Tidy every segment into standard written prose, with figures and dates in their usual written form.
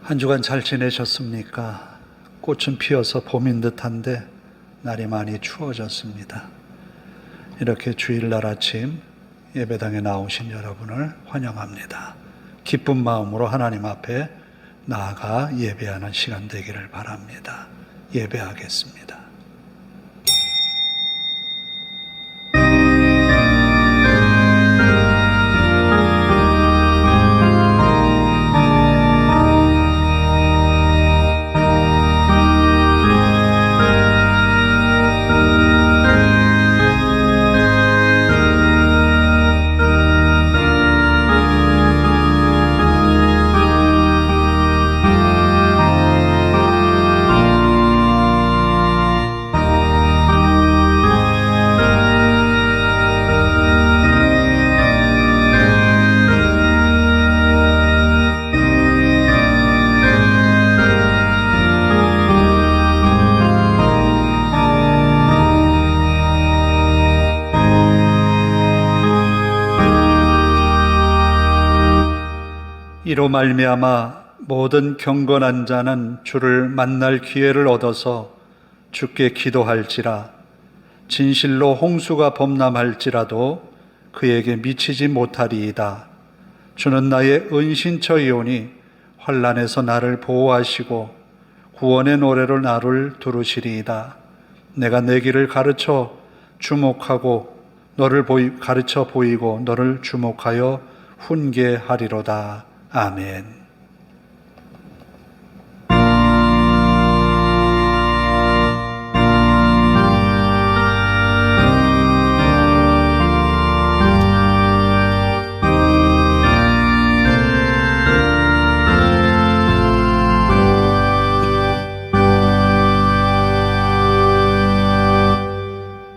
한 주간 잘 지내셨습니까? 꽃은 피어서 봄인 듯한데 날이 많이 추워졌습니다. 이렇게 주일날 아침 예배당에 나오신 여러분을 환영합니다. 기쁜 마음으로 하나님 앞에 나아가 예배하는 시간 되기를 바랍니다. 예배하겠습니다. 이로 말미암아 모든 경건한 자는 주를 만날 기회를 얻어서 주께 기도할지라. 진실로 홍수가 범람할지라도 그에게 미치지 못하리이다. 주는 나의 은신처이오니 환난에서 나를 보호하시고 구원의 노래로 나를 두르시리이다. 내가 내 길을 가르쳐 보이고 너를 주목하여 훈계하리로다. 아멘.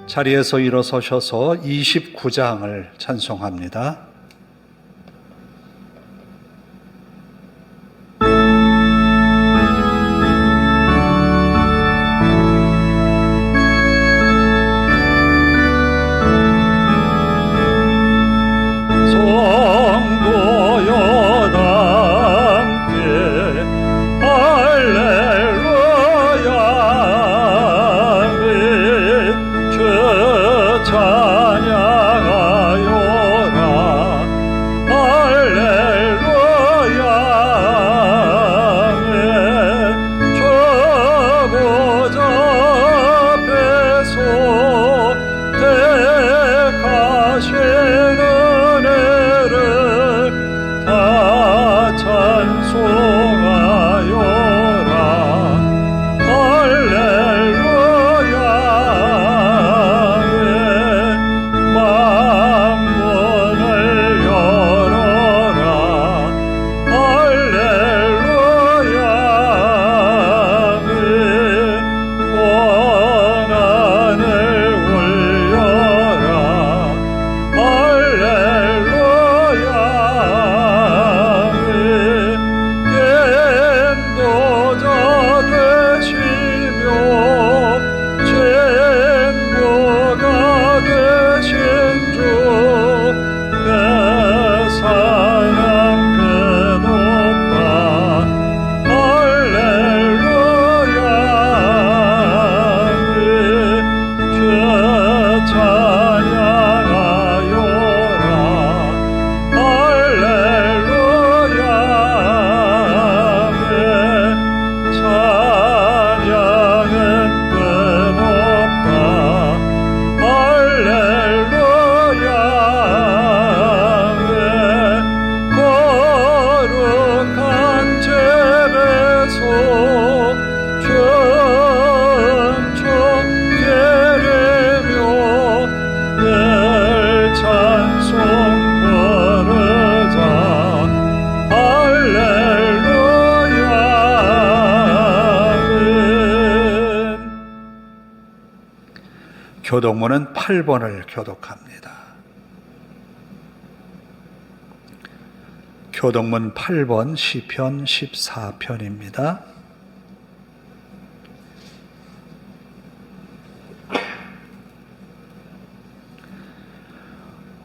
자리에서 일어서셔서 29장을 찬송합니다. 교독문은 8번을 교독합니다. 교독문 8번 시편 14편입니다.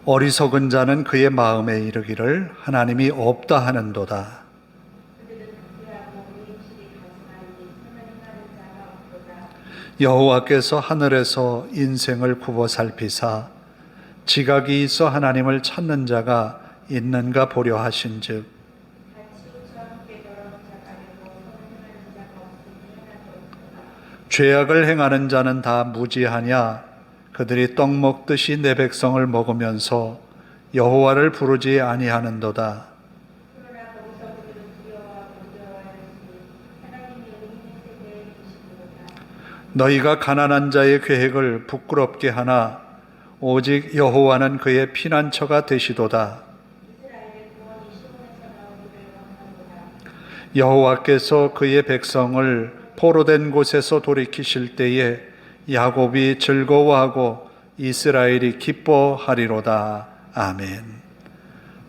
어리석은 자는 그의 마음에 이르기를 하나님이 없다 하는도다. 여호와께서 하늘에서 인생을 굽어 살피사 지각이 있어 하나님을 찾는 자가 있는가 보려 하신즉 죄악을 행하는 자는 다 무지하냐. 그들이 떡 먹듯이 내 백성을 먹으면서 여호와를 부르지 아니하는도다. 너희가 가난한 자의 계획을 부끄럽게 하나 오직 여호와는 그의 피난처가 되시도다. 여호와께서 그의 백성을 포로된 곳에서 돌이키실 때에 야곱이 즐거워하고 이스라엘이 기뻐하리로다. 아멘.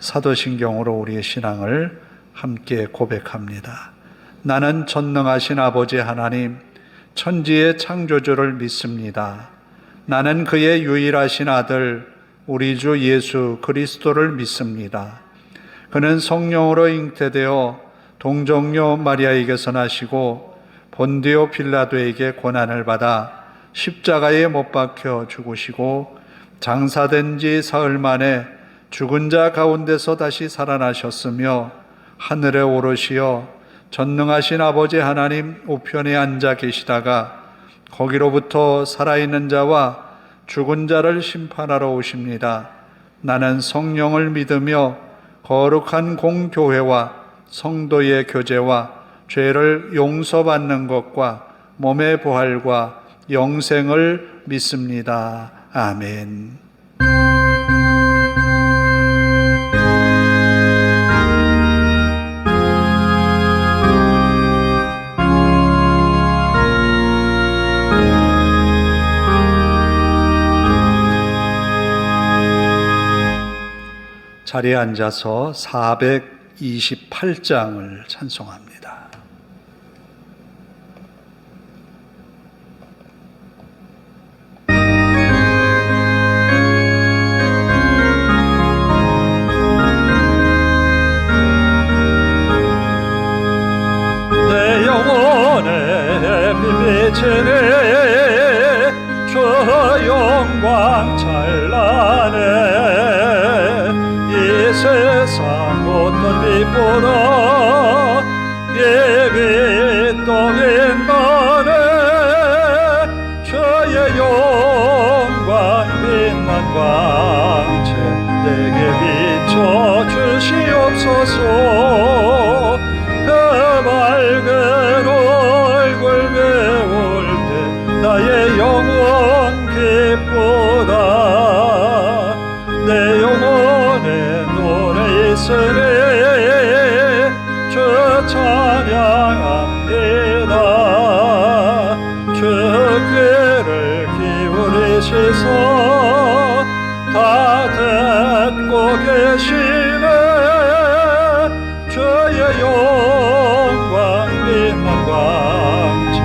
사도신경으로 우리의 신앙을 함께 고백합니다. 나는 전능하신 아버지 하나님 천지의 창조주를 믿습니다. 나는 그의 유일하신 아들 우리 주 예수 그리스도를 믿습니다. 그는 성령으로 잉태되어 동정녀 마리아에게서 나시고 본디오 빌라도에게 고난을 받아 십자가에 못 박혀 죽으시고 장사된 지 사흘 만에 죽은 자 가운데서 다시 살아나셨으며 하늘에 오르시어 전능하신 아버지 하나님 우편에 앉아 계시다가 거기로부터 살아있는 자와 죽은 자를 심판하러 오십니다. 나는 성령을 믿으며 거룩한 공교회와 성도의 교제와 죄를 용서받는 것과 몸의 부활과 영생을 믿습니다. 아멘. 자리에 앉아서 428장을 찬송합니다. 내 영혼에 비비치네 주 영광 찬란해 이 세상 어떤 빛보다 예빛 떠인 나네 주의 영광 빛난 광채 내게 비춰 주시옵소서. 그 밝은 얼굴 배울 때 나의 영혼 기쁘다. 내 영혼에 노래 있으니 주 찬양합니다. 주 귀를 기울이시소 다 듣고 계시네 주의 영광 빛난 광채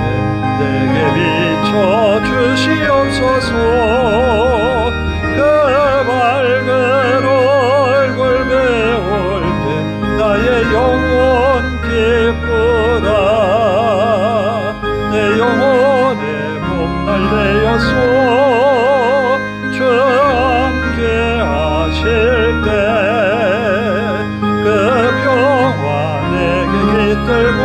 내게 비춰 주시옵소서. 그 밝은 얼굴 배울 때 나의 영혼 기쁘다. 내 영혼에 봄날 되어서 주 함께 하실 때 그 평화 내게 깃들고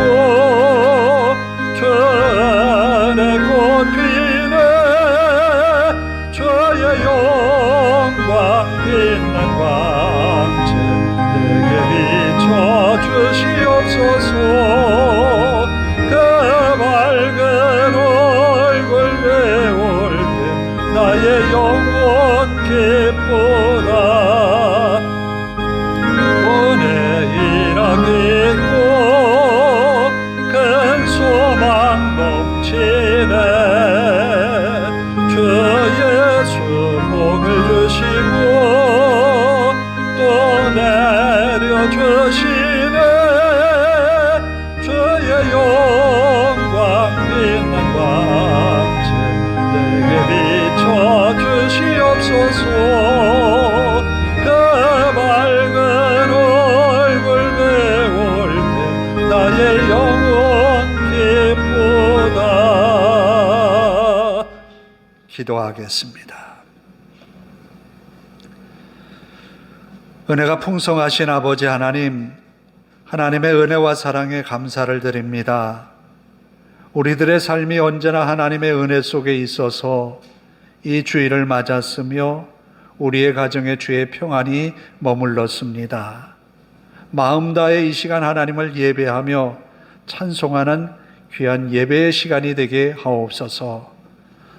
주 안에 꽃피네 주의 영광 빛난 광채 내게 비춰 주시옵소서. 그 밝은 얼굴 배울 때 나의 영혼 기쁘다. 오늘 일하고 있고 큰 소망 넘치네 주 예수 복을 주시고 또 내려주시네 주의 영광 빛난 광채 내게 비춰 주시옵소서. 그 밝은 얼굴 배울 때 나의 영혼 기쁘다. 기도하겠습니다. 은혜가 풍성하신 아버지 하나님, 하나님의 은혜와 사랑에 감사를 드립니다. 우리들의 삶이 언제나 하나님의 은혜 속에 있어서 이 주일을 맞았으며 우리의 가정에 주의 평안이 머물렀습니다. 마음 다해 이 시간 하나님을 예배하며 찬송하는 귀한 예배의 시간이 되게 하옵소서.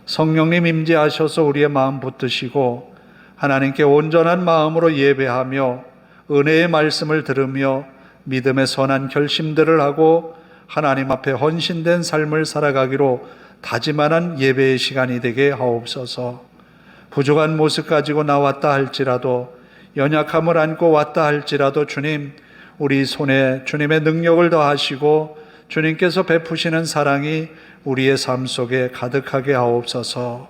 성령님 임재하셔서 우리의 마음 붙드시고 하나님께 온전한 마음으로 예배하며 은혜의 말씀을 들으며 믿음의 선한 결심들을 하고 하나님 앞에 헌신된 삶을 살아가기로 다짐하는 예배의 시간이 되게 하옵소서. 부족한 모습 가지고 나왔다 할지라도, 연약함을 안고 왔다 할지라도 주님, 우리 손에 주님의 능력을 더하시고 주님께서 베푸시는 사랑이 우리의 삶 속에 가득하게 하옵소서.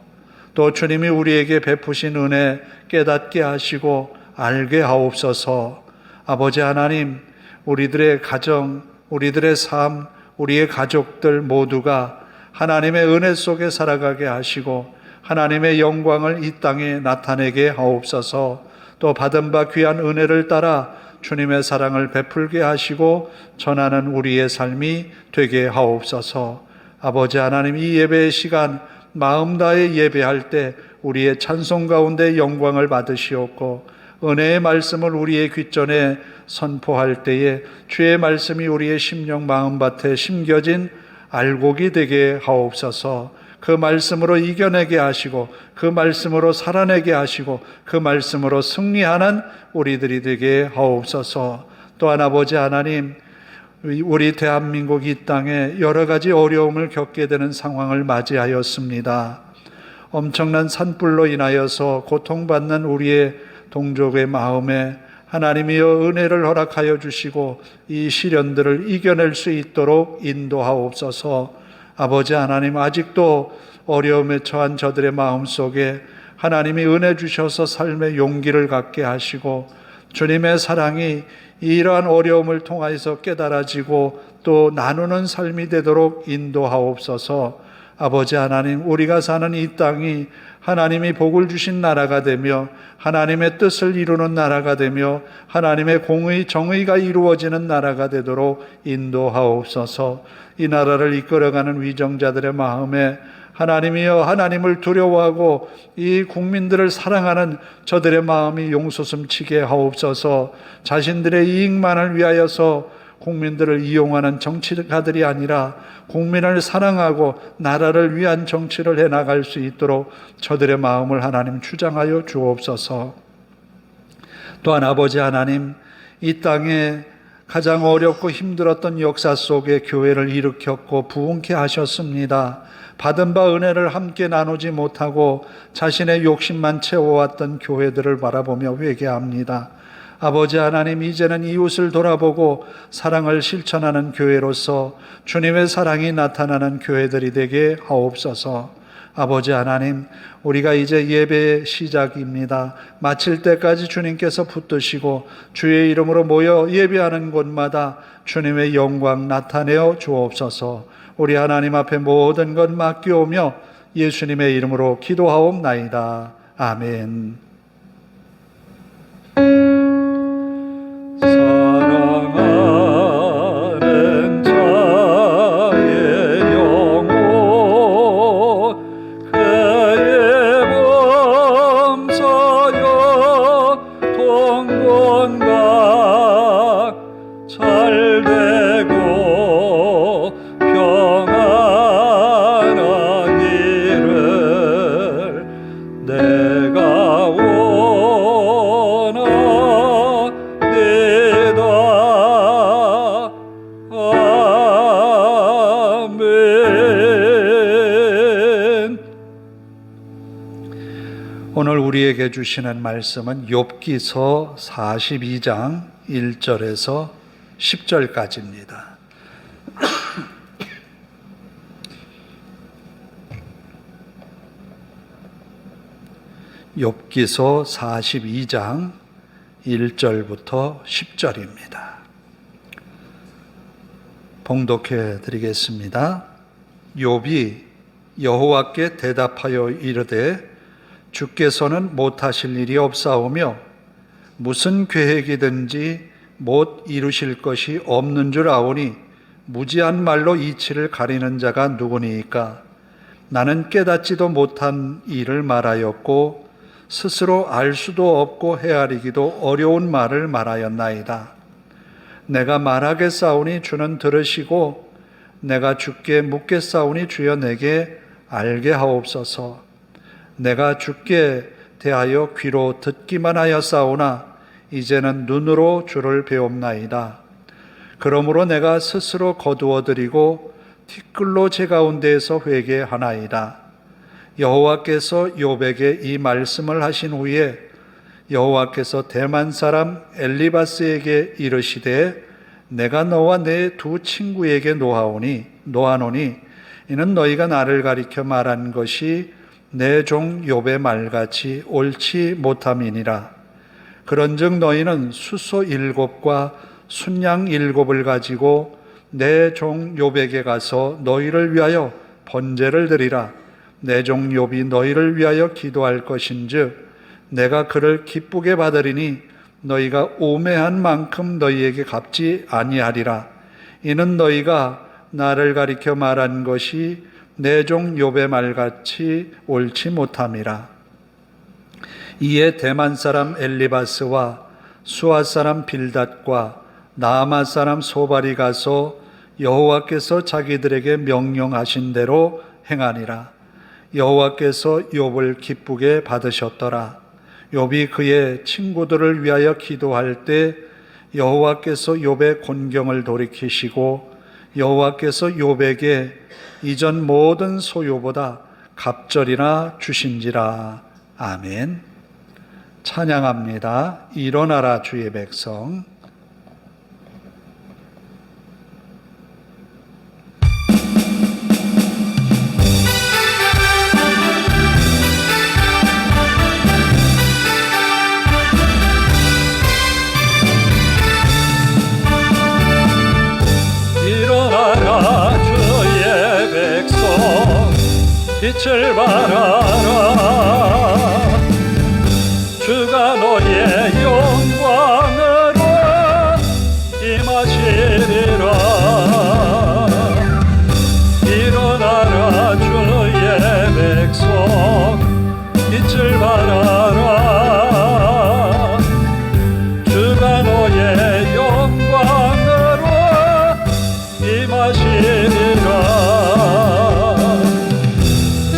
또 주님이 우리에게 베푸신 은혜 깨닫게 하시고 알게 하옵소서. 아버지 하나님, 우리들의 가정, 우리들의 삶, 우리의 가족들 모두가 하나님의 은혜 속에 살아가게 하시고 하나님의 영광을 이 땅에 나타내게 하옵소서. 또 받은 바 귀한 은혜를 따라 주님의 사랑을 베풀게 하시고 전하는 우리의 삶이 되게 하옵소서. 아버지 하나님, 이 예배의 시간 마음 다해 예배할 때 우리의 찬송 가운데 영광을 받으시옵고 은혜의 말씀을 우리의 귓전에 선포할 때에 주의 말씀이 우리의 심령 마음밭에 심겨진 알곡이 되게 하옵소서. 그 말씀으로 이겨내게 하시고 그 말씀으로 살아내게 하시고 그 말씀으로 승리하는 우리들이 되게 하옵소서. 또한 아버지 하나님, 우리 대한민국 이 땅에 여러 가지 어려움을 겪게 되는 상황을 맞이하였습니다. 엄청난 산불로 인하여서 고통받는 우리의 동족의 마음에 하나님이여 은혜를 허락하여 주시고 이 시련들을 이겨낼 수 있도록 인도하옵소서. 아버지 하나님, 아직도 어려움에 처한 저들의 마음속에 하나님이 은혜 주셔서 삶의 용기를 갖게 하시고 주님의 사랑이 이러한 어려움을 통하여서 깨달아지고 또 나누는 삶이 되도록 인도하옵소서. 아버지 하나님, 우리가 사는 이 땅이 하나님이 복을 주신 나라가 되며 하나님의 뜻을 이루는 나라가 되며 하나님의 공의, 정의가 이루어지는 나라가 되도록 인도하옵소서. 이 나라를 이끌어가는 위정자들의 마음에 하나님이여 하나님을 두려워하고 이 국민들을 사랑하는 저들의 마음이 용솟음치게 하옵소서. 자신들의 이익만을 위하여서 국민들을 이용하는 정치가들이 아니라 국민을 사랑하고 나라를 위한 정치를 해나갈 수 있도록 저들의 마음을 하나님 주장하여 주옵소서. 또한 아버지 하나님, 이 땅에 가장 어렵고 힘들었던 역사 속에 교회를 일으켰고 부흥케 하셨습니다. 받은 바 은혜를 함께 나누지 못하고 자신의 욕심만 채워왔던 교회들을 바라보며 회개합니다. 아버지 하나님, 이제는 이웃을 돌아보고 사랑을 실천하는 교회로서 주님의 사랑이 나타나는 교회들이 되게 하옵소서. 아버지 하나님, 우리가 이제 예배의 시작입니다. 마칠 때까지 주님께서 붙드시고 주의 이름으로 모여 예배하는 곳마다 주님의 영광 나타내어 주옵소서. 우리 하나님 앞에 모든 것 맡기오며 예수님의 이름으로 기도하옵나이다. 아멘. 사랑하는 자의 영혼 그의 범사여 통곤각 잘되고 평안하기를 내가 원하니다. 아멘. 오늘 우리에게 주시는 말씀은 욥기서 42장 1절에서 10절까지입니다. 욥기서 42장 1절부터 10절입니다. 봉독해 드리겠습니다. 욥이 여호와께 대답하여 이르되 주께서는 못하실 일이 없사오며 무슨 계획이든지 못 이루실 것이 없는 줄 아오니 무지한 말로 이치를 가리는 자가 누구니이까? 나는 깨닫지도 못한 일을 말하였고 스스로 알 수도 없고 헤아리기도 어려운 말을 말하였나이다. 내가 말하겠사오니 주는 들으시고 내가 주께 묻겠사오니 주여 내게 알게 하옵소서. 내가 주께 대하여 귀로 듣기만 하였사오나 이제는 눈으로 주를 배옵나이다. 그러므로 내가 스스로 거두어드리고 티끌로 제 가운데에서 회개하나이다. 여호와께서 욥에게 이 말씀을 하신 후에 여호와께서 대만 사람 엘리바스에게 이르시되 내가 너와 내 두 친구에게 노하노니 이는 너희가 나를 가리켜 말한 것이 내 종 욥의 말같이 옳지 못함이니라. 그런즉 너희는 수소 7과 순양 7을 가지고 내 종 욥에게 가서 너희를 위하여 번제를 드리라. 내 종 욥이 너희를 위하여 기도할 것인즉 내가 그를 기쁘게 받으리니 너희가 우매한 만큼 너희에게 갚지 아니하리라. 이는 너희가 나를 가리켜 말한 것이 내 종 욥의 말같이 옳지 못함이라. 이에 대만 사람 엘리바스와 수아 사람 빌닷과 나아마 사람 소발이 가서 여호와께서 자기들에게 명령하신 대로 행하니라. 여호와께서 욥을 기쁘게 받으셨더라. 욥이 그의 친구들을 위하여 기도할 때 여호와께서 욥의 곤경을 돌이키시고 여호와께서 욥에게 이전 모든 소유보다 갑절이나 주신지라. 아멘. 찬양합니다. 일어나라 주의 백성. 일어나라 주의 백성 빛을 발하라. 주가 너의 영광으로 임하시리라. 일어나라 주의 백성 빛을 발하라. 주가 너의 영광으로 임하시리라.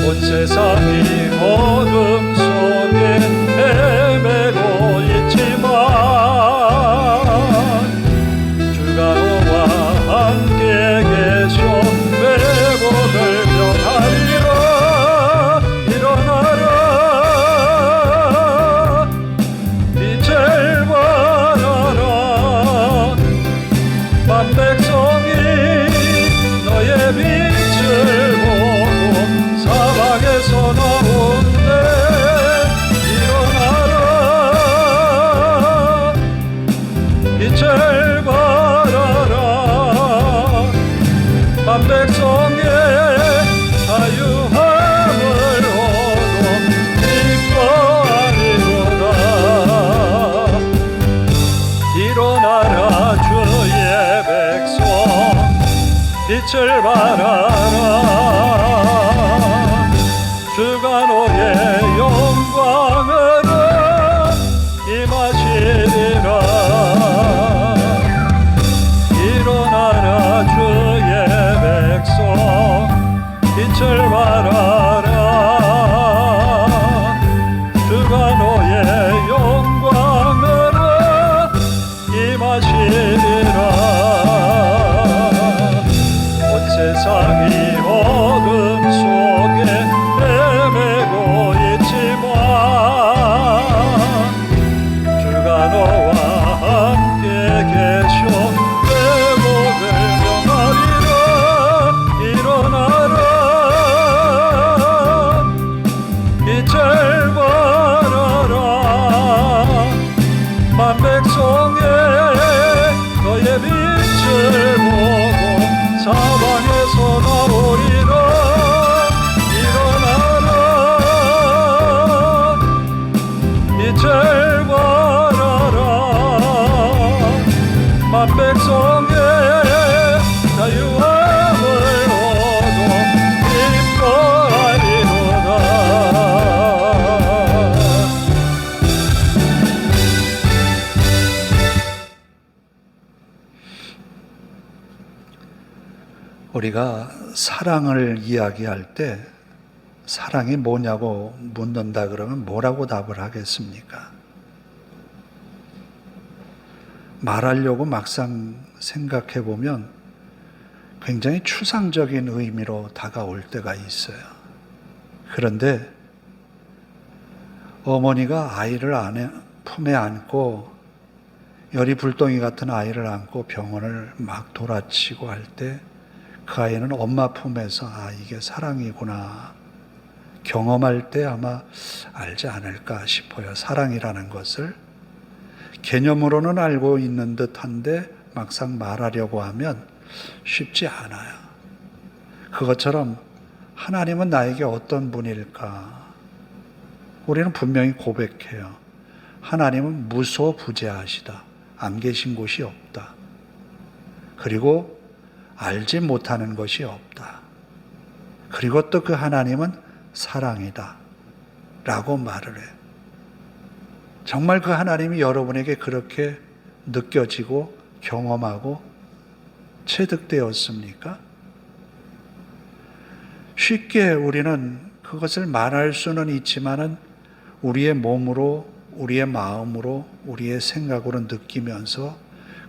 온 세상이 어둠 속에 헤매고 있지만 주가 너와 함께 계셔 회복을 명하리라. 일어나라 빛을 발하라. 만백성이 너의 빛을 보고 사방에서 나온대. 일어나라 빛을 발하라. 만백성의 자유함을 얻어 기뻐하리로라. 일어나라 주의 백성 빛을 발하라. 주가 너의 영광으로 임하시리라. 일어나라 주의 백성 빛을 발하라. 주가 너의 영광으로 임하시리라. 온 세상이 어둠 속에 헤매고 있지만 주가 너와 함께 계셔 회복을 명하리라. 일어나라 빛을 발하라. 만백성의 우리가 사랑을 이야기할 때 사랑이 뭐냐고 묻는다 그러면 뭐라고 답을 하겠습니까? 말하려고 막상 생각해 보면 굉장히 추상적인 의미로 다가올 때가 있어요. 그런데 어머니가 아이를 품에 안고 열이 불덩이 같은 아이를 안고 병원을 막 돌아치고 할 때 그 아이는 엄마 품에서 이게 사랑이구나 경험할 때 아마 알지 않을까 싶어요. 사랑이라는 것을 개념으로는 알고 있는 듯한데 막상 말하려고 하면 쉽지 않아요. 그것처럼 하나님은 나에게 어떤 분일까? 우리는 분명히 고백해요. 하나님은 무소부재하시다. 안 계신 곳이 없다. 그리고 알지 못하는 것이 없다. 그리고 또 그 하나님은 사랑이다. 라고 말을 해요. 정말 그 하나님이 여러분에게 그렇게 느껴지고 경험하고 체득되었습니까? 쉽게 우리는 그것을 말할 수는 있지만은 우리의 몸으로, 우리의 마음으로, 우리의 생각으로 느끼면서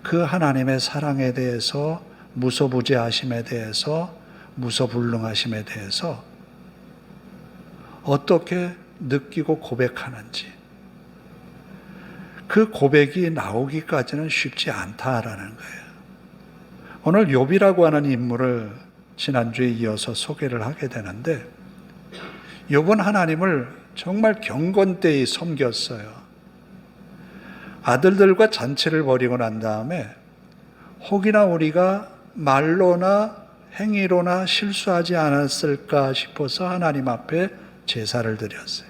그 하나님의 사랑에 대해서, 무소부재하심에 대해서, 무소불능하심에 대해서 어떻게 느끼고 고백하는지, 그 고백이 나오기까지는 쉽지 않다라는 거예요. 오늘 욥이라고 하는 인물을 지난주에 이어서 소개를 하게 되는데, 욥은 하나님을 정말 경건되이 섬겼어요. 아들들과 잔치를 벌이고 난 다음에 혹이나 우리가 말로나 행위로나 실수하지 않았을까 싶어서 하나님 앞에 제사를 드렸어요.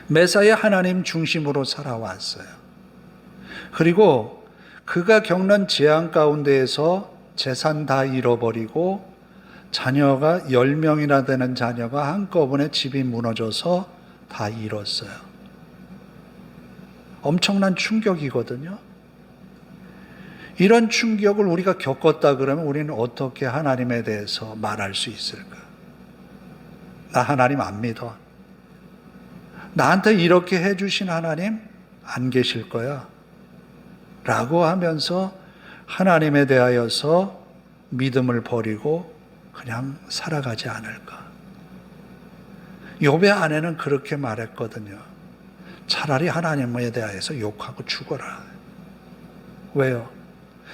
매사에 하나님 중심으로 살아왔어요. 그리고 그가 겪는 재앙 가운데에서 재산 다 잃어버리고 자녀가 10명이나 되는 자녀가 한꺼번에 집이 무너져서 다 잃었어요. 엄청난 충격이거든요. 이런 충격을 우리가 겪었다 그러면 우리는 어떻게 하나님에 대해서 말할 수 있을까? 나 하나님 안 믿어. 나한테 이렇게 해주신 하나님 안 계실 거야. 라고 하면서 하나님에 대하여서 믿음을 버리고 그냥 살아가지 않을까. 욥의 아내는 그렇게 말했거든요. 차라리 하나님에 대하여서 욕하고 죽어라. 왜요?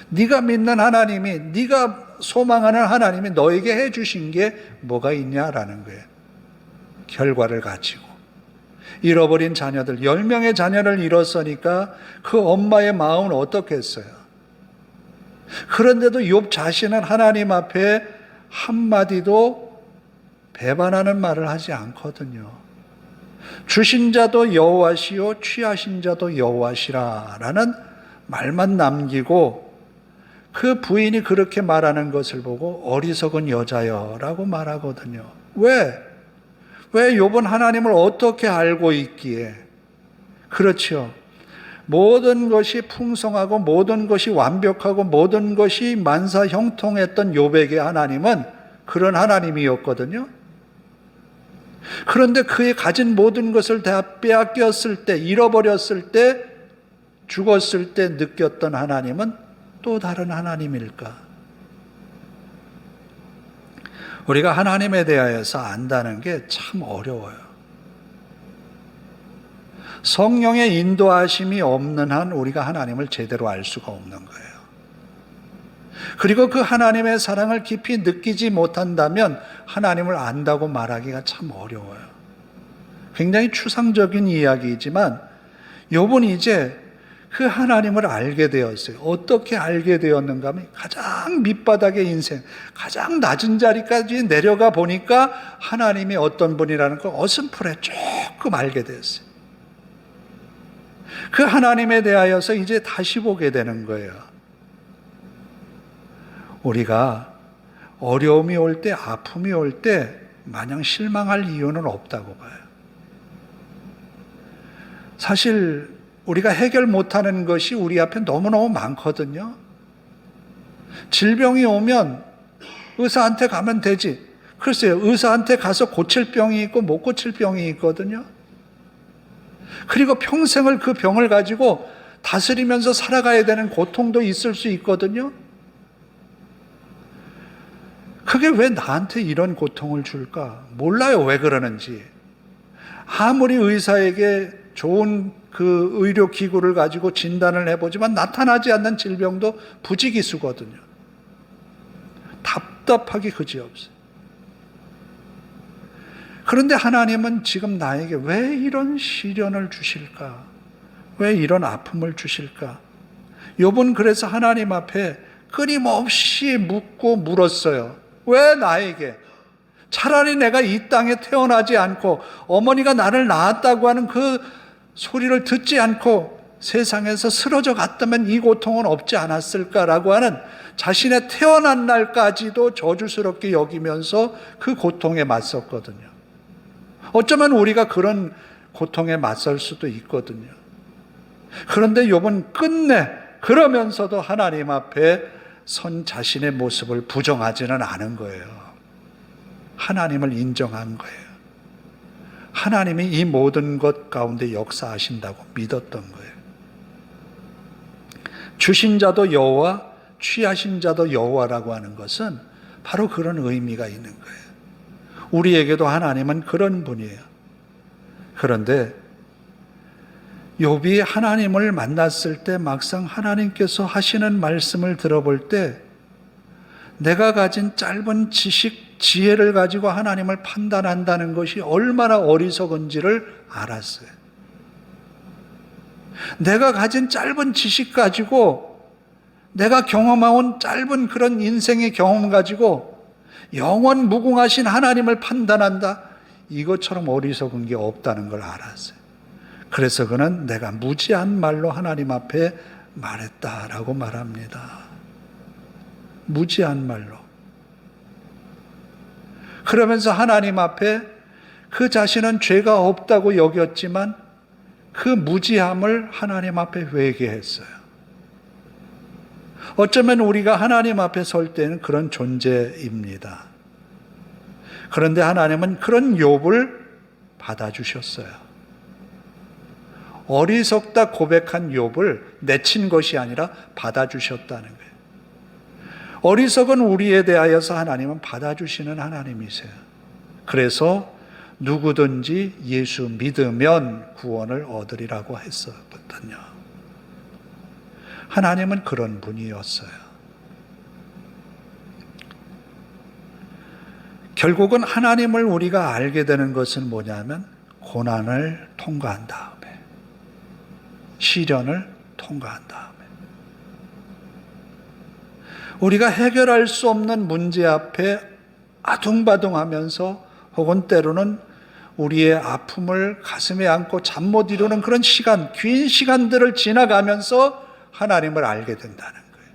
네가 믿는 하나님이, 네가 소망하는 하나님이 너에게 해주신 게 뭐가 있냐라는 거예요. 결과를 가지고. 잃어버린 자녀들, 10명의 자녀를 잃었으니까 그 엄마의 마음은 어떻겠어요? 그런데도 욥 자신은 하나님 앞에 한마디도 배반하는 말을 하지 않거든요. 주신 자도 여호와시요 취하신 자도 여호와시라라는 말만 남기고, 그 부인이 그렇게 말하는 것을 보고 어리석은 여자여라고 말하거든요. 왜 욥은 하나님을 어떻게 알고 있기에? 그렇죠. 모든 것이 풍성하고 모든 것이 완벽하고 모든 것이 만사 형통했던 욥에게 하나님은 그런 하나님이었거든요. 그런데 그의 가진 모든 것을 다 빼앗겼을 때, 잃어버렸을 때, 죽었을 때 느꼈던 하나님은 또 다른 하나님일까? 우리가 하나님에 대하여서 안다는 게 참 어려워요. 성령의 인도하심이 없는 한 우리가 하나님을 제대로 알 수가 없는 거예요. 그리고 그 하나님의 사랑을 깊이 느끼지 못한다면 하나님을 안다고 말하기가 참 어려워요. 굉장히 추상적인 이야기이지만 욥은 이제 그 하나님을 알게 되었어요. 어떻게 알게 되었는가 하면 가장 밑바닥의 인생, 가장 낮은 자리까지 내려가 보니까 하나님이 어떤 분이라는 걸 어슴풀에 조금 알게 되었어요. 그 하나님에 대하여서 이제 다시 보게 되는 거예요. 우리가 어려움이 올 때, 아픔이 올 때 마냥 실망할 이유는 없다고 봐요. 사실 우리가 해결 못하는 것이 우리 앞에 너무너무 많거든요. 질병이 오면 의사한테 가면 되지. 글쎄요, 의사한테 가서 고칠 병이 있고 못 고칠 병이 있거든요. 그리고 평생을 그 병을 가지고 다스리면서 살아가야 되는 고통도 있을 수 있거든요. 그게 왜 나한테 이런 고통을 줄까? 몰라요, 왜 그러는지. 아무리 의사에게 좋은 그 의료기구를 가지고 진단을 해보지만 나타나지 않는 질병도 부지기수거든요. 답답하기 그지없어요. 그런데 하나님은 지금 나에게 왜 이런 시련을 주실까? 왜 이런 아픔을 주실까? 욥은 그래서 하나님 앞에 끊임없이 묻고 물었어요. 왜 나에게? 차라리 내가 이 땅에 태어나지 않고 어머니가 나를 낳았다고 하는 그 소리를 듣지 않고 세상에서 쓰러져 갔다면 이 고통은 없지 않았을까라고 하는 자신의 태어난 날까지도 저주스럽게 여기면서 그 고통에 맞섰거든요. 어쩌면 우리가 그런 고통에 맞설 수도 있거든요. 그런데 욥은 끝내 그러면서도 하나님 앞에 선 자신의 모습을 부정하지는 않은 거예요. 하나님을 인정한 거예요. 하나님이 이 모든 것 가운데 역사하신다고 믿었던 거예요. 주신 자도 여호와, 취하신 자도 여호와라고 하는 것은 바로 그런 의미가 있는 거예요. 우리에게도 하나님은 그런 분이에요. 그런데 욥이 하나님을 만났을 때 막상 하나님께서 하시는 말씀을 들어볼 때 내가 가진 짧은 지식, 지혜를 가지고 하나님을 판단한다는 것이 얼마나 어리석은지를 알았어요. 내가 가진 짧은 지식 가지고, 내가 경험해온 짧은 그런 인생의 경험 가지고 영원 무궁하신 하나님을 판단한다? 이것처럼 어리석은 게 없다는 걸 알았어요. 그래서 그는 내가 무지한 말로 하나님 앞에 말했다라고 말합니다. 무지한 말로. 그러면서 하나님 앞에 그 자신은 죄가 없다고 여겼지만 그 무지함을 하나님 앞에 회개했어요. 어쩌면 우리가 하나님 앞에 설 때는 그런 존재입니다. 그런데 하나님은 그런 욥을 받아주셨어요. 어리석다 고백한 욥을 내친 것이 아니라 받아주셨다는 거예요. 어리석은 우리에 대하여서 하나님은 받아주시는 하나님이세요. 그래서 누구든지 예수 믿으면 구원을 얻으리라고 했었거든요. 하나님은 그런 분이었어요. 결국은 하나님을 우리가 알게 되는 것은 뭐냐면 고난을 통과한 다음에, 시련을 통과한 다음에, 우리가 해결할 수 없는 문제 앞에 아둥바둥하면서 혹은 때로는 우리의 아픔을 가슴에 안고 잠 못 이루는 그런 시간, 긴 시간들을 지나가면서 하나님을 알게 된다는 거예요.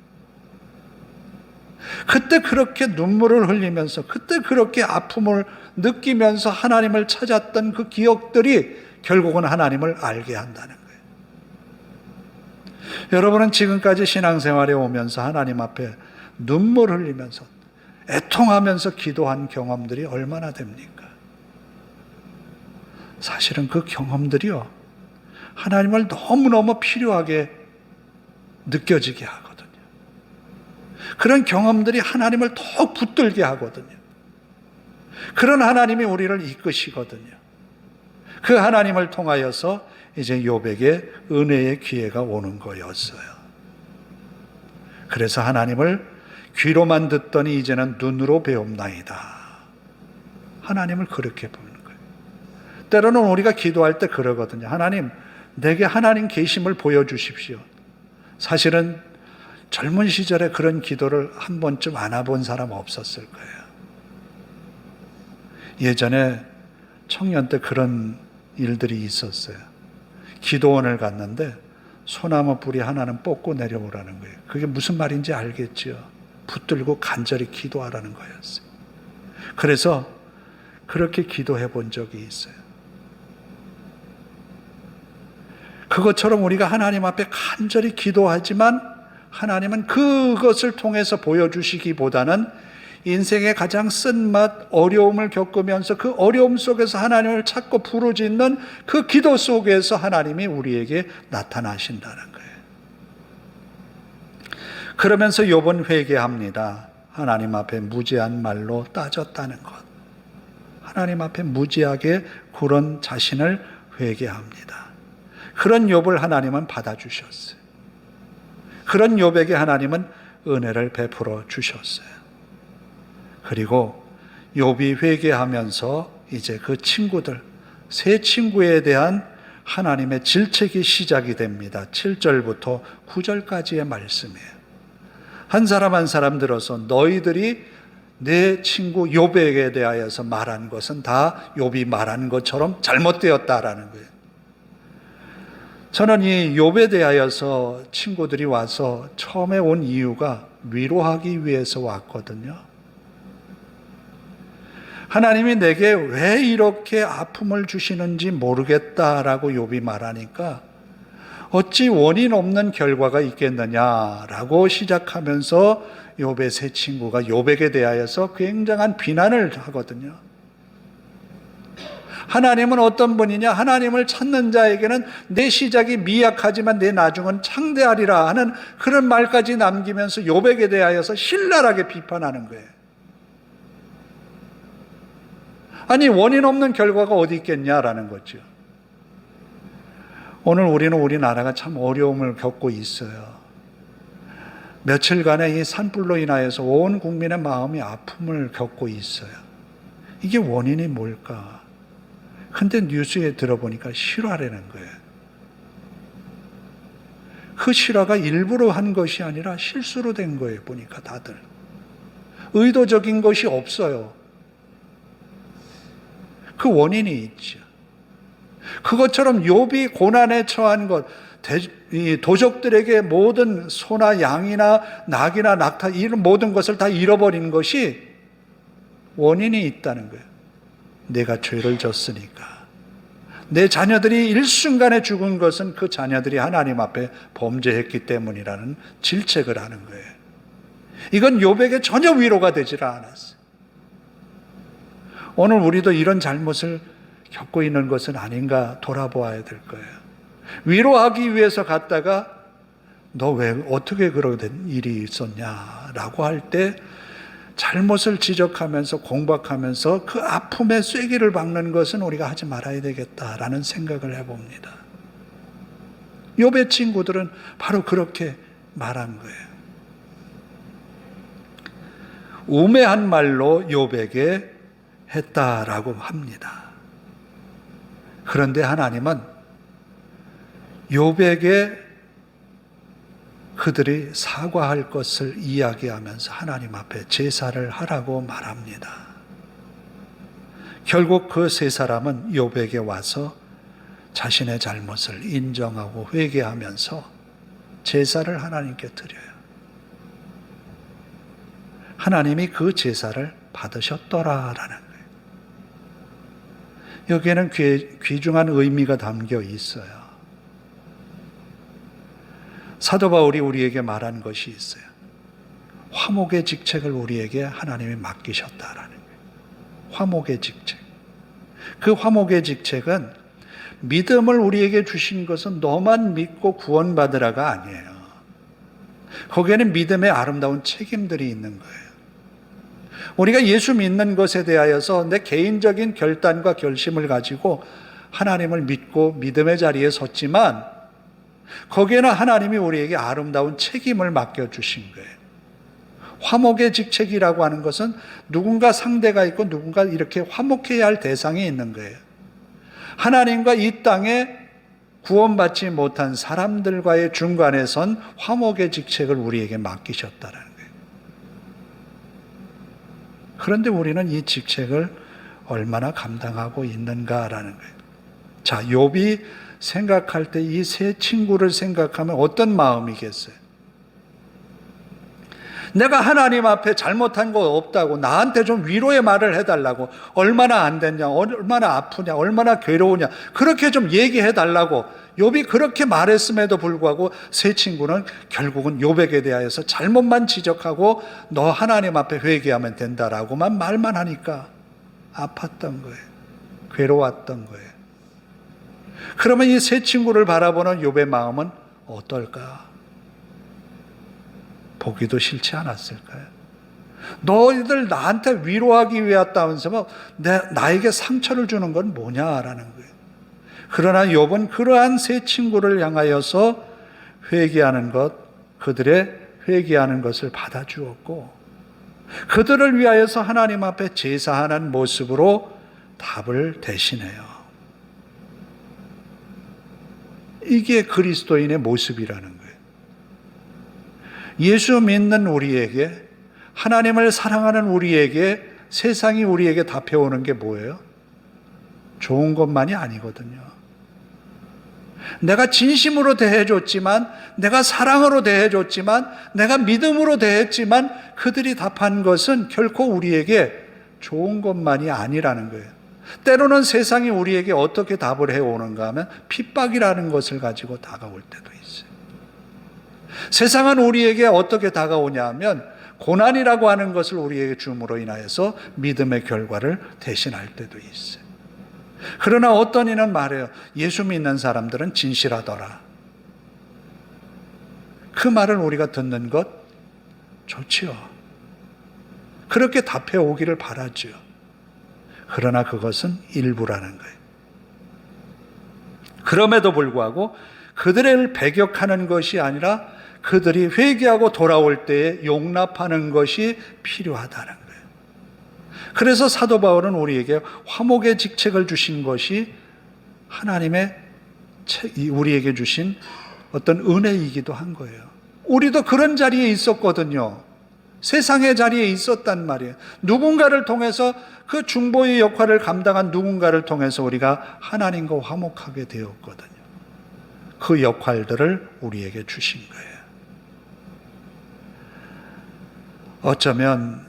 그때 그렇게 눈물을 흘리면서, 그때 그렇게 아픔을 느끼면서 하나님을 찾았던 그 기억들이 결국은 하나님을 알게 한다는 거예요. 여러분은 지금까지 신앙생활에 오면서 하나님 앞에 눈물 흘리면서 애통하면서 기도한 경험들이 얼마나 됩니까? 사실은 그 경험들이요, 하나님을 너무너무 필요하게 느껴지게 하거든요. 그런 경험들이 하나님을 더욱 붙들게 하거든요. 그런 하나님이 우리를 이끄시거든요. 그 하나님을 통하여서 이제 욥에게 은혜의 기회가 오는 거였어요. 그래서 하나님을 귀로만 듣더니 이제는 눈으로 배웁나이다. 하나님을 그렇게 보는 거예요. 때로는 우리가 기도할 때 그러거든요. 하나님, 내게 하나님 계심을 보여주십시오. 사실은 젊은 시절에 그런 기도를 한 번쯤 안아본 사람 없었을 거예요. 예전에 청년 때 그런 일들이 있었어요. 기도원을 갔는데 소나무 뿌리 하나는 뽑고 내려오라는 거예요. 그게 무슨 말인지 알겠죠? 붙들고 간절히 기도하라는 거였어요. 그래서 그렇게 기도해 본 적이 있어요. 그것처럼 우리가 하나님 앞에 간절히 기도하지만 하나님은 그것을 통해서 보여주시기보다는 인생의 가장 쓴맛, 어려움을 겪으면서 그 어려움 속에서 하나님을 찾고 부르짖는 그 기도 속에서 하나님이 우리에게 나타나신다는 거예요. 그러면서 욥은 회개합니다. 하나님 앞에 무지한 말로 따졌다는 것. 하나님 앞에 무지하게 굴은 자신을 회개합니다. 그런 욥을 하나님은 받아주셨어요. 그런 욥에게 하나님은 은혜를 베풀어 주셨어요. 그리고 욥이 회개하면서 이제 그 친구들, 세 친구에 대한 하나님의 질책이 시작이 됩니다. 7절부터 9절까지의 말씀이에요. 한 사람 한 사람 들어서 너희들이 내 친구 욥에게 대하여서 말한 것은 다 욥이 말한 것처럼 잘못되었다라는 거예요. 저는 이 욥에 대하여서 친구들이 와서 처음에 온 이유가 위로하기 위해서 왔거든요. 하나님이 내게 왜 이렇게 아픔을 주시는지 모르겠다라고 욥이 말하니까 어찌 원인 없는 결과가 있겠느냐라고 시작하면서 욥의 세 친구가 욥에게 대하여서 굉장한 비난을 하거든요. 하나님은 어떤 분이냐? 하나님을 찾는 자에게는 내 시작이 미약하지만 내 나중은 창대하리라 하는 그런 말까지 남기면서 욥에게 대하여서 신랄하게 비판하는 거예요. 아니, 원인 없는 결과가 어디 있겠냐라는 거죠. 오늘 우리는 우리나라가 참 어려움을 겪고 있어요. 며칠간의 이 산불로 인하여서 온 국민의 마음이 아픔을 겪고 있어요. 이게 원인이 뭘까? 근데 뉴스에 들어보니까 실화라는 거예요. 그 실화가 일부러 한 것이 아니라 실수로 된 거예요. 보니까 다들. 의도적인 것이 없어요. 그 원인이 있죠. 그것처럼 욥이 고난에 처한 것, 도적들에게 모든 소나 양이나 낙이나 낙타 이런 모든 것을 다 잃어버린 것이 원인이 있다는 거예요. 내가 죄를 졌으니까. 내 자녀들이 일순간에 죽은 것은 그 자녀들이 하나님 앞에 범죄했기 때문이라는 질책을 하는 거예요. 이건 욥에게 전혀 위로가 되질 않았어요. 오늘 우리도 이런 잘못을 겪고 있는 것은 아닌가 돌아보아야 될 거예요. 위로하기 위해서 갔다가 너 왜 어떻게 그런 일이 있었냐라고 할 때 잘못을 지적하면서 공박하면서 그 아픔에 쐐기를 박는 것은 우리가 하지 말아야 되겠다라는 생각을 해봅니다. 욥의 친구들은 바로 그렇게 말한 거예요. 우매한 말로 욥에게 했다라고 합니다. 그런데 하나님은 욥에게 그들이 사과할 것을 이야기하면서 하나님 앞에 제사를 하라고 말합니다. 결국 그 세 사람은 욥에게 와서 자신의 잘못을 인정하고 회개하면서 제사를 하나님께 드려요. 하나님이 그 제사를 받으셨더라라는 거예요. 여기에는 귀중한 의미가 담겨 있어요. 사도 바울이 우리에게 말한 것이 있어요. 화목의 직책을 우리에게 하나님이 맡기셨다라는 거예요. 화목의 직책. 그 화목의 직책은 믿음을 우리에게 주신 것은 너만 믿고 구원받으라가 아니에요. 거기에는 믿음의 아름다운 책임들이 있는 거예요. 우리가 예수 믿는 것에 대하여서 내 개인적인 결단과 결심을 가지고 하나님을 믿고 믿음의 자리에 섰지만 거기에는 하나님이 우리에게 아름다운 책임을 맡겨주신 거예요. 화목의 직책이라고 하는 것은 누군가 상대가 있고 누군가 이렇게 화목해야 할 대상이 있는 거예요. 하나님과 이 땅에 구원받지 못한 사람들과의 중간에 선 화목의 직책을 우리에게 맡기셨다는 거예요. 그런데 우리는 이 직책을 얼마나 감당하고 있는가라는 거예요. 자, 욥이 생각할 때 이 세 친구를 생각하면 어떤 마음이겠어요? 내가 하나님 앞에 잘못한 거 없다고 나한테 좀 위로의 말을 해달라고, 얼마나 안 됐냐, 얼마나 아프냐, 얼마나 괴로우냐, 그렇게 좀 얘기해 달라고 욥이 그렇게 말했음에도 불구하고 세 친구는 결국은 욥에게 대하여서 잘못만 지적하고 너 하나님 앞에 회개하면 된다라고만 말만 하니까 아팠던 거예요. 괴로웠던 거예요. 그러면 이 세 친구를 바라보는 욥의 마음은 어떨까? 보기도 싫지 않았을까요? 너희들 나한테 위로하기 위해 왔다면서 나에게 상처를 주는 건 뭐냐라는 거예요. 그러나 욥은 그러한 세 친구를 향하여서 회개하는 것, 그들의 회개하는 것을 받아주었고 그들을 위하여서 하나님 앞에 제사하는 모습으로 답을 대신해요. 이게 그리스도인의 모습이라는 거예요. 예수 믿는 우리에게, 하나님을 사랑하는 우리에게 세상이 우리에게 답해오는 게 뭐예요? 좋은 것만이 아니거든요. 내가 진심으로 대해줬지만, 내가 사랑으로 대해줬지만, 내가 믿음으로 대했지만 그들이 답한 것은 결코 우리에게 좋은 것만이 아니라는 거예요. 때로는 세상이 우리에게 어떻게 답을 해오는가 하면 핍박이라는 것을 가지고 다가올 때도 있어요. 세상은 우리에게 어떻게 다가오냐 하면 고난이라고 하는 것을 우리에게 줌으로 인하여서 믿음의 결과를 대신할 때도 있어요. 그러나 어떤 이는 말해요. 예수 믿는 사람들은 진실하더라. 그 말을 우리가 듣는 것 좋지요. 그렇게 답해 오기를 바라죠. 그러나 그것은 일부라는 거예요. 그럼에도 불구하고 그들을 배격하는 것이 아니라 그들이 회개하고 돌아올 때에 용납하는 것이 필요하다는 거예요. 그래서 사도 바울은 우리에게 화목의 직책을 주신 것이 하나님의 우리에게 주신 어떤 은혜이기도 한 거예요. 우리도 그런 자리에 있었거든요. 세상의 자리에 있었단 말이에요. 누군가를 통해서 그 중보의 역할을 감당한 누군가를 통해서 우리가 하나님과 화목하게 되었거든요. 그 역할들을 우리에게 주신 거예요. 어쩌면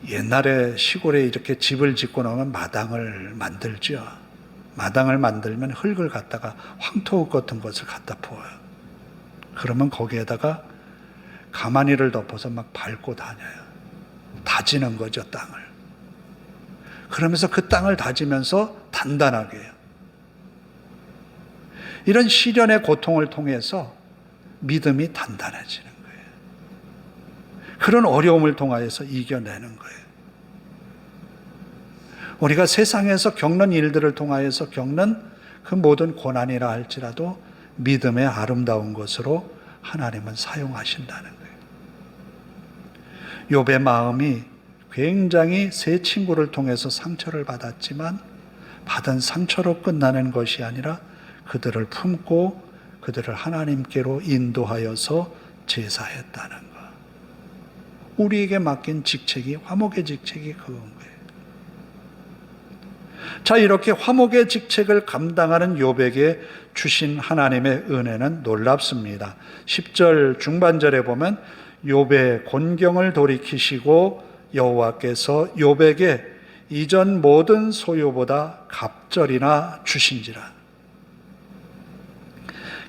옛날에 시골에 이렇게 집을 짓고 나면 마당을 만들죠. 마당을 만들면 흙을 갖다가 황토 같은 것을 갖다 부어요. 그러면 거기에다가 가마니를 덮어서 막 밟고 다녀요. 다지는 거죠, 땅을. 그러면서 그 땅을 다지면서 단단하게 해요. 이런 시련의 고통을 통해서 믿음이 단단해지는 거예요. 그런 어려움을 통하여서 이겨내는 거예요. 우리가 세상에서 겪는 일들을 통하여서 겪는 그 모든 고난이라 할지라도 믿음의 아름다운 것으로 하나님은 사용하신다는 거예요. 욥의 마음이 굉장히 세 친구를 통해서 상처를 받았지만 받은 상처로 끝나는 것이 아니라 그들을 품고 그들을 하나님께로 인도하여서 제사했다는 것. 우리에게 맡긴 직책이, 화목의 직책이 그건 거예요. 자, 이렇게 화목의 직책을 감당하는 욥에게 주신 하나님의 은혜는 놀랍습니다. 10절 중반절에 보면 욥의 곤경을 돌이키시고 여호와께서 욥에게 이전 모든 소유보다 갑절이나 주신지라.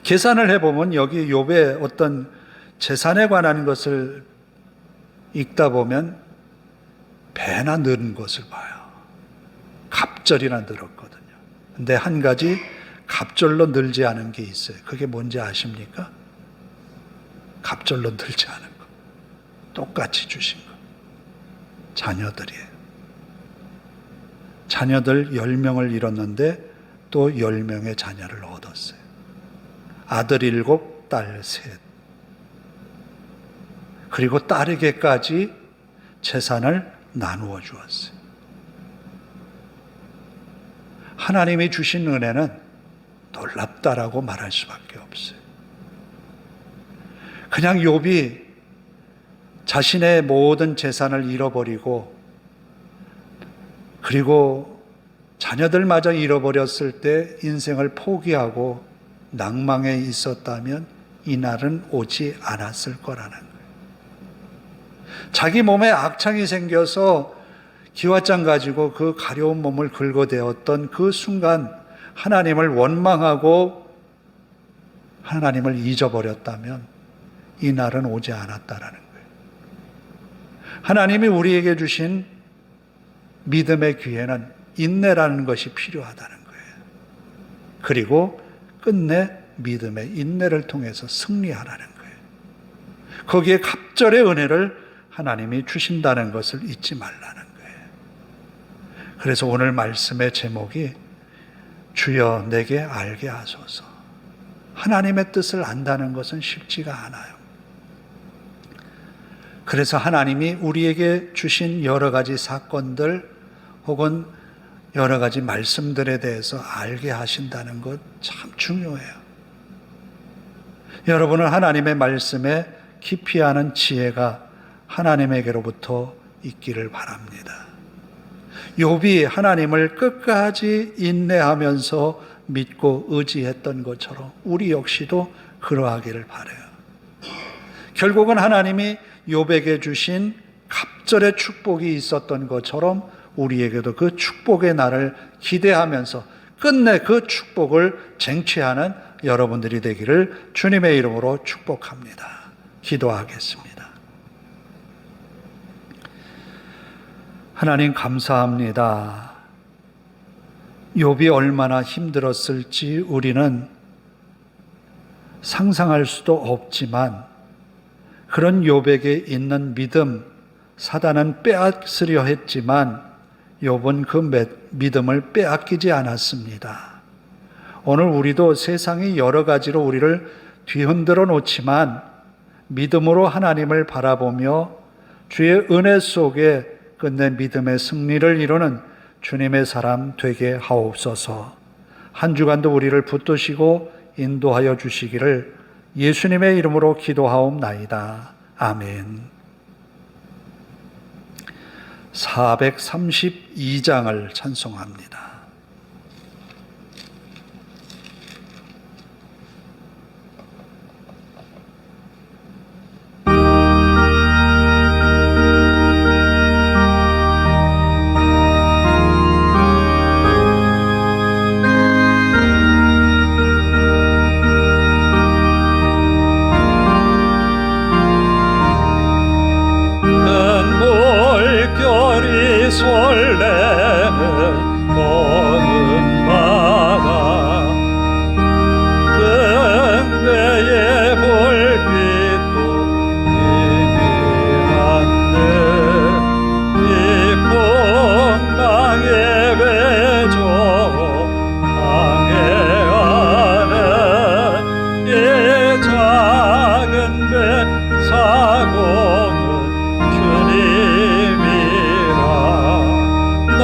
계산을 해보면 여기 욥의 어떤 재산에 관한 것을 읽다 보면 배나 늘은 것을 봐요. 갑절이나 늘었거든요. 근데 한 가지 갑절로 늘지 않은 게 있어요. 그게 뭔지 아십니까? 갑절로 늘지 않은 거. 똑같이 주신 거. 자녀들이에요. 자녀들 10명을 잃었는데 또 10명의 자녀를 얻었어요. 아들 7, 딸 3. 그리고 딸에게까지 재산을 나누어 주었어요. 하나님이 주신 은혜는 놀랍다라고 말할 수밖에 없어요. 그냥 욥이 자신의 모든 재산을 잃어버리고 그리고 자녀들마저 잃어버렸을 때 인생을 포기하고 낭망에 있었다면 이 날은 오지 않았을 거라는 거예요. 자기 몸에 악창이 생겨서 기왓장 가지고 그 가려운 몸을 긁어대었던 그 순간 하나님을 원망하고 하나님을 잊어버렸다면 이 날은 오지 않았다라는 거예요. 하나님이 우리에게 주신 믿음의 기회는 인내라는 것이 필요하다는 거예요. 그리고 끝내 믿음의 인내를 통해서 승리하라는 거예요. 거기에 갑절의 은혜를 하나님이 주신다는 것을 잊지 말라는 거예요. 그래서 오늘 말씀의 제목이 주여 내게 알게 하소서. 하나님의 뜻을 안다는 것은 쉽지가 않아요. 그래서 하나님이 우리에게 주신 여러 가지 사건들 혹은 여러 가지 말씀들에 대해서 알게 하신다는 것 참 중요해요. 여러분은 하나님의 말씀에 깊이 아는 지혜가 하나님에게로부터 있기를 바랍니다. 욥이 하나님을 끝까지 인내하면서 믿고 의지했던 것처럼 우리 역시도 그러하기를 바라요. 결국은 하나님이 욥에게 주신 갑절의 축복이 있었던 것처럼 우리에게도 그 축복의 날을 기대하면서 끝내 그 축복을 쟁취하는 여러분들이 되기를 주님의 이름으로 축복합니다. 기도하겠습니다. 하나님 감사합니다. 욥이 얼마나 힘들었을지 우리는 상상할 수도 없지만 그런 욥에게 있는 믿음, 사단은 빼앗으려 했지만 욥은 그 믿음을 빼앗기지 않았습니다. 오늘 우리도 세상이 여러 가지로 우리를 뒤흔들어 놓지만 믿음으로 하나님을 바라보며 주의 은혜 속에 끝내 믿음의 승리를 이루는 주님의 사람 되게 하옵소서. 한 주간도 우리를 붙드시고 인도하여 주시기를 예수님의 이름으로 기도하옵나이다. 아멘. 432장을 찬송합니다. 설레는 보는 바다 등대의 불빛도 희미한데 이 풍랑의 배조 항해하는 이 작은 배 사고는 주님이 나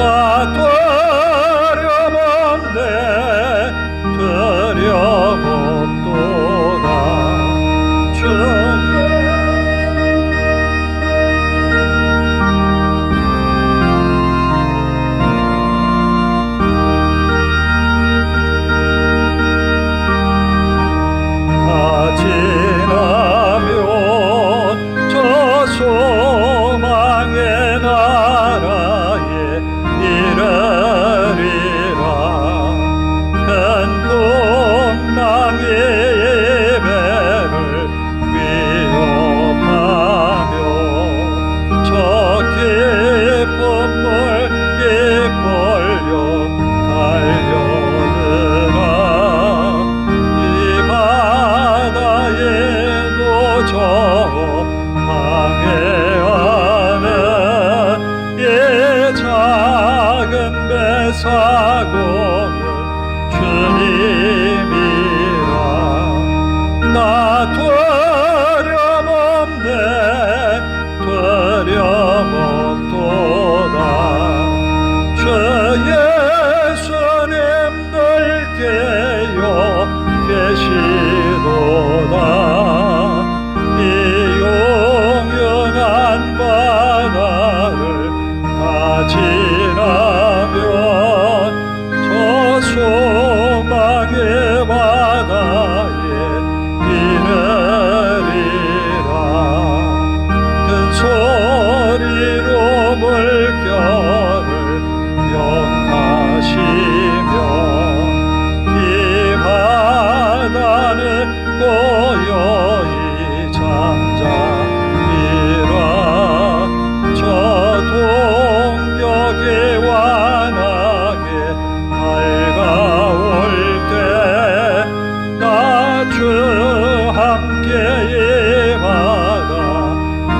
함께 이 바다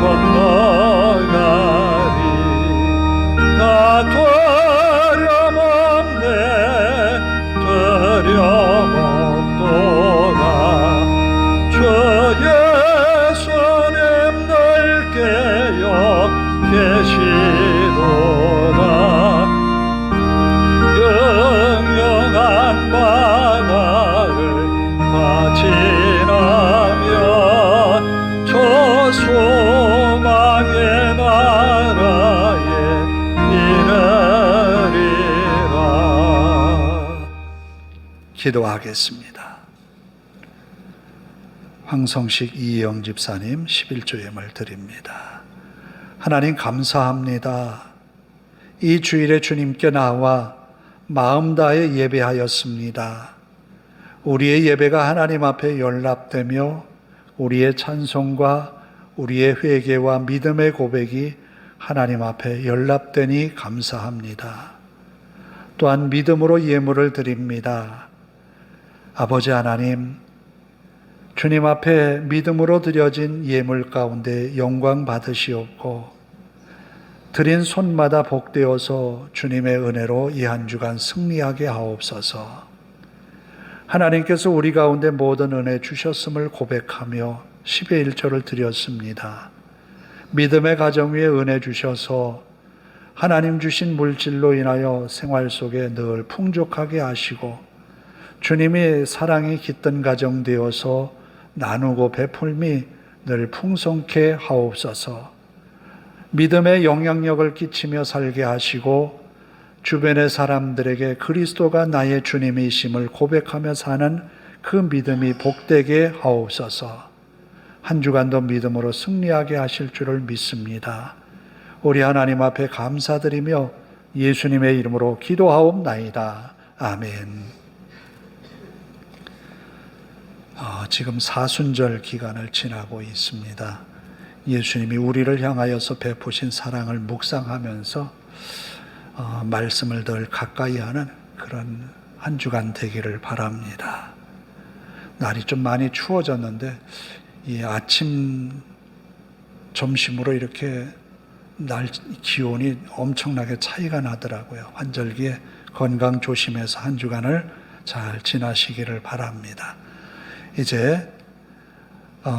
건너가리. 나 두려움없네 두려움없도다. 주 예수님 늘 깨어 계시도다. 영영한 바다를 다 지나면 저 소망의 나라에 이르리라. 기도하겠습니다. 황성식 이영 집사님 11조예물 드립니다. 하나님 감사합니다. 이 주일에 주님께 나와 마음 다해 예배하였습니다. 우리의 예배가 하나님 앞에 연락되며 우리의 찬송과 우리의 회개와 믿음의 고백이 하나님 앞에 연락되니 감사합니다. 또한 믿음으로 예물을 드립니다. 아버지 하나님, 주님 앞에 믿음으로 드려진 예물 가운데 영광 받으시옵고 드린 손마다 복되어서 주님의 은혜로 이 한 주간 승리하게 하옵소서. 하나님께서 우리 가운데 모든 은혜 주셨음을 고백하며 10의 1조를 드렸습니다. 믿음의 가정 위에 은혜 주셔서 하나님 주신 물질로 인하여 생활 속에 늘 풍족하게 하시고 주님이 사랑이 깃든 가정 되어서 나누고 베풀미 늘 풍성케 하옵소서. 믿음의 영향력을 끼치며 살게 하시고 주변의 사람들에게 그리스도가 나의 주님이심을 고백하며 사는 그 믿음이 복되게 하옵소서. 한 주간도 믿음으로 승리하게 하실 줄을 믿습니다. 우리 하나님 앞에 감사드리며 예수님의 이름으로 기도하옵나이다. 아멘. 지금 사순절 기간을 지나고 있습니다. 예수님이 우리를 향하여서 베푸신 사랑을 묵상하면서 말씀을 덜 가까이 하는 그런 한 주간 되기를 바랍니다. 날이 좀 많이 추워졌는데 이 아침 점심으로 이렇게 날 기온이 엄청나게 차이가 나더라고요. 환절기에 건강 조심해서 한 주간을 잘 지나시기를 바랍니다. 이제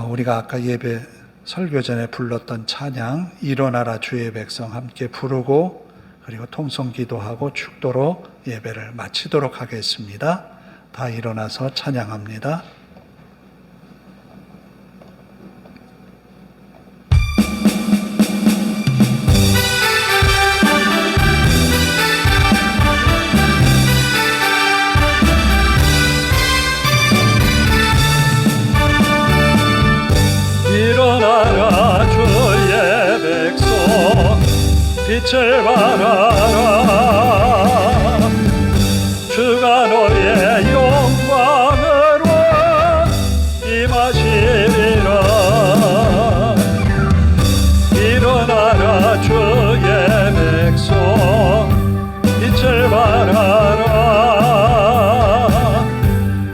우리가 아까 예배 설교 전에 불렀던 찬양 일어나라 주의 백성 함께 부르고 그리고 통성기도하고 축도로 예배를 마치도록 하겠습니다. 다 일어나서 찬양합니다. 일어나라 주의 백성 빛을 발하라. 주가 너의 영광으로 임하시리라. 일어나라 주의 백성 빛을 발하라.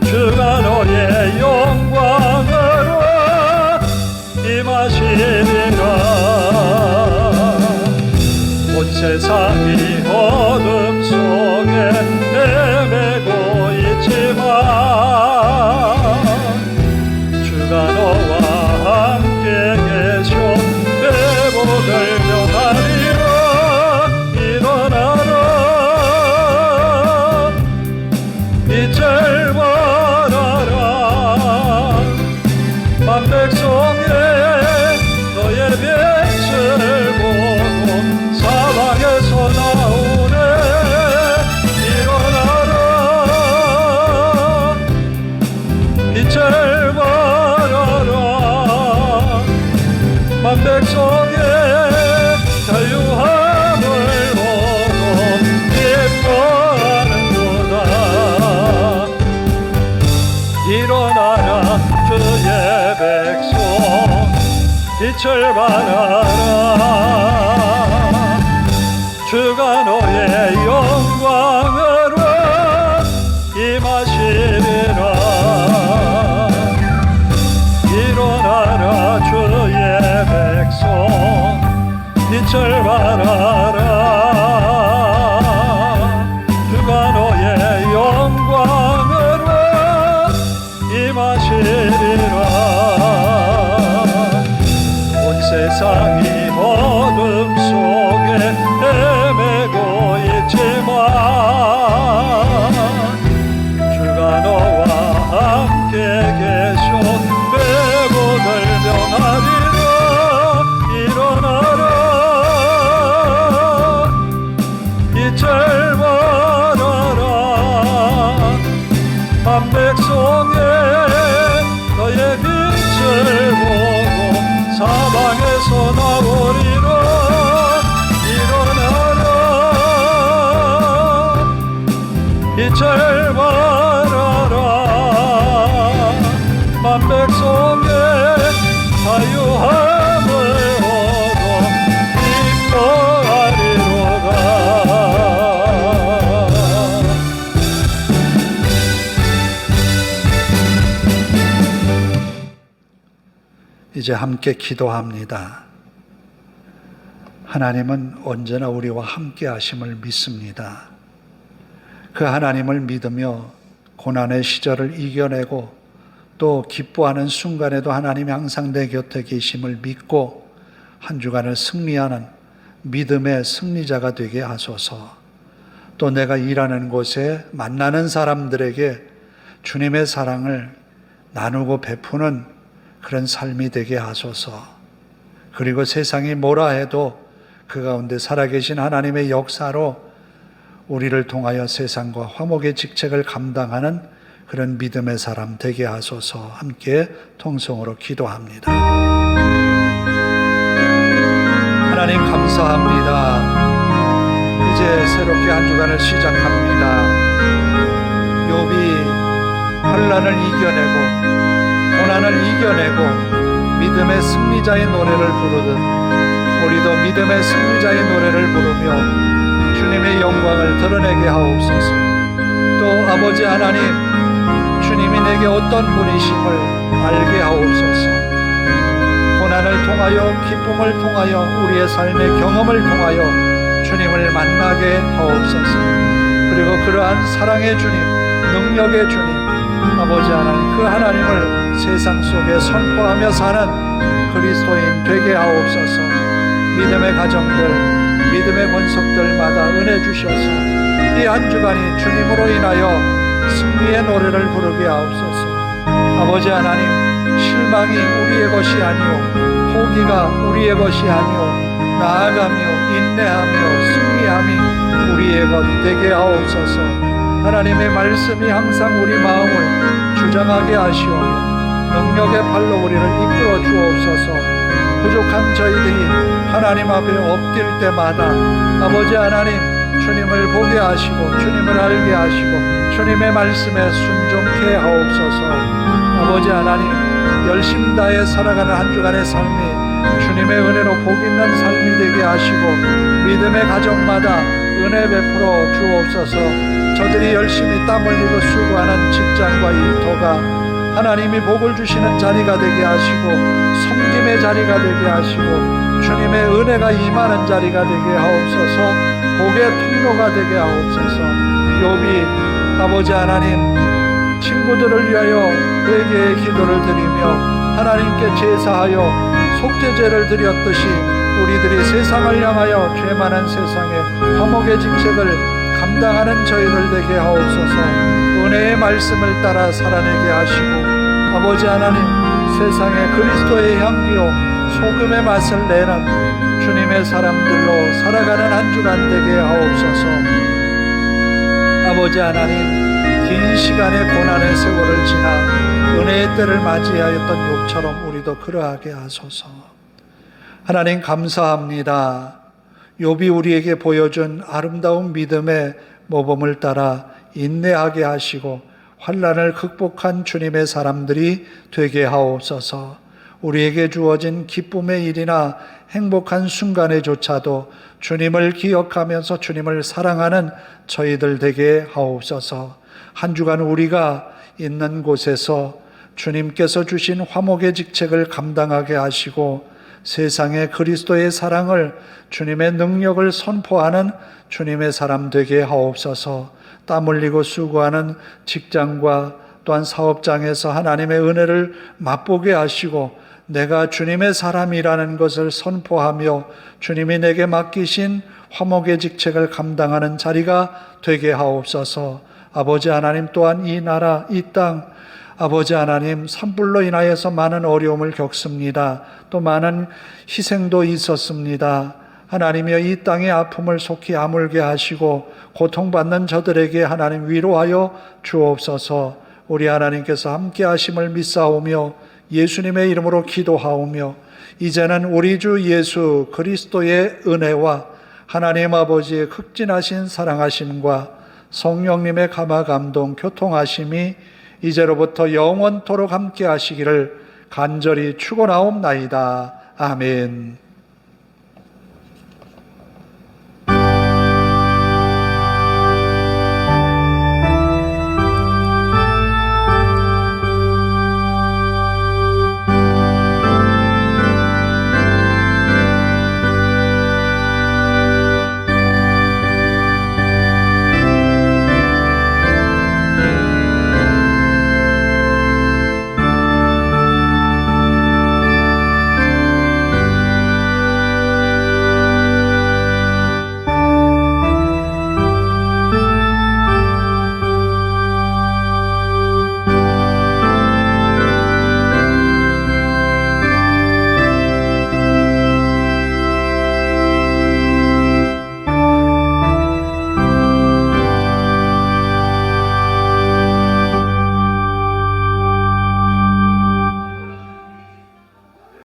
주가 너의 영광으로 임하시리라. 온 세상이 어둠 속에 헤매고 있지만 주가 너와 함께 계셔 회복을 명하리라. 일어나라 빛을 발하라. 만백성의 너의 빛을 보고 사방에서 나오네. 일어나라 빛을 발하라. 만백성의 자유함을 보고 기뻐하는구나. 일어나라 주의 백성 빛을 발하라. 주가 너의 영광으로 임하시리라. 일어나라 일어나라 주의 백성 빛을 발하라 주가 너의 영광으로 임하시리라 온 세상이 어둠 속에 헤매고 있지만 주가 너와 함께 계셔 배고들 명하리라 일어나라 빛을 발하라 한 백성의 너의 빛을 보고 사방에서 나오리라 일어나라 빛을 발하라 만 백성의 자유함을 얻어 기뻐하리로다 이제 함께 기도합니다. 하나님은 언제나 우리와 함께 하심을 믿습니다. 그 하나님을 믿으며 고난의 시절을 이겨내고 또 기뻐하는 순간에도 하나님이 항상 내 곁에 계심을 믿고 한 주간을 승리하는 믿음의 승리자가 되게 하소서. 또 내가 일하는 곳에 만나는 사람들에게 주님의 사랑을 나누고 베푸는 그런 삶이 되게 하소서. 그리고 세상이 뭐라 해도 그 가운데 살아계신 하나님의 역사로 우리를 통하여 세상과 화목의 직책을 감당하는 그런 믿음의 사람 되게 하소서. 함께 통성으로 기도합니다. 하나님 감사합니다. 이제 새롭게 한 주간을 시작합니다. 욥이 환난을 이겨내고 고난을 이겨내고 믿음의 승리자의 노래를 부르듯 우리도 믿음의 승리자의 노래를 부르며 주님의 영광을 드러내게 하옵소서. 또 아버지 하나님, 주님이 내게 어떤 분이심을 알게 하옵소서. 고난을 통하여 기쁨을 통하여 우리의 삶의 경험을 통하여 주님을 만나게 하옵소서. 그리고 그러한 사랑의 주님, 능력의 주님, 아버지 하나님, 그 하나님을 세상 속에 선포하며 사는 그리스도인 되게 하옵소서. 믿음의 가정들, 믿음의 권속들마다 은혜 주셔서 이 한 주간이 주님으로 인하여 승리의 노래를 부르게 하옵소서. 아버지 하나님, 실망이 우리의 것이 아니오, 포기가 우리의 것이 아니오, 나아가며 인내하며 승리함이 우리의 것 되게 하옵소서. 하나님의 말씀이 항상 우리 마음을 주장하게 하시오며 능력의 팔로 우리를 이끌어 주옵소서. 부족한 저희들이 하나님 앞에 엎딜 때마다 아버지 하나님, 주님을 보게 하시고 주님을 알게 하시고 주님의 말씀에 순종케 하옵소서. 아버지 하나님, 열심 다해 살아가는 한 주간의 삶이 주님의 은혜로 복 있는 삶이 되게 하시고 믿음의 가정마다 은혜 베풀어 주옵소서. 저들이 열심히 땀 흘리고 수고하는 직장과 일터가 하나님이 복을 주시는 자리가 되게 하시고 섬김의 자리가 되게 하시고 주님의 은혜가 임하는 자리가 되게 하옵소서. 복의 통로가 되게 하옵소서. 욥이 아버지 하나님, 친구들을 위하여 회개의 기도를 드리며 하나님께 제사하여 속죄제를 드렸듯이 우리들이 세상을 향하여 죄 많은 세상에 화목의 직책을 감당하는 저희들 되게 하옵소서. 은혜의 말씀을 따라 살아내게 하시고 아버지 하나님, 세상에 그리스도의 향기요 소금의 맛을 내는 주님의 사람들로 살아가는 한 주간 되게 하옵소서. 아버지 하나님, 긴 시간의 고난의 세월을 지나 은혜의 때를 맞이하였던 욥처럼 우리도 그러하게 하소서. 하나님 감사합니다. 욥이 우리에게 보여준 아름다운 믿음의 모범을 따라 인내하게 하시고 환난을 극복한 주님의 사람들이 되게 하옵소서. 우리에게 주어진 기쁨의 일이나 행복한 순간에조차도 주님을 기억하면서 주님을 사랑하는 저희들 되게 하옵소서. 한 주간 우리가 있는 곳에서 주님께서 주신 화목의 직책을 감당하게 하시고 세상에 그리스도의 사랑을, 주님의 능력을 선포하는 주님의 사람 되게 하옵소서. 땀 흘리고 수고하는 직장과 또한 사업장에서 하나님의 은혜를 맛보게 하시고 내가 주님의 사람이라는 것을 선포하며 주님이 내게 맡기신 화목의 직책을 감당하는 자리가 되게 하옵소서. 아버지 하나님, 또한 이 나라, 이 땅, 아버지 하나님, 산불로 인하여서 많은 어려움을 겪습니다. 또 많은 희생도 있었습니다. 하나님이여, 이 땅의 아픔을 속히 아물게 하시고 고통받는 저들에게 하나님 위로하여 주옵소서. 우리 하나님께서 함께 하심을 믿사오며 예수님의 이름으로 기도하오며 이제는 우리 주 예수 그리스도의 은혜와 하나님 아버지의 극진하신 사랑하심과 성령님의 감화 감동 교통하심이 이제로부터 영원토록 함께 하시기를 간절히 축원하옵나이다. 아멘.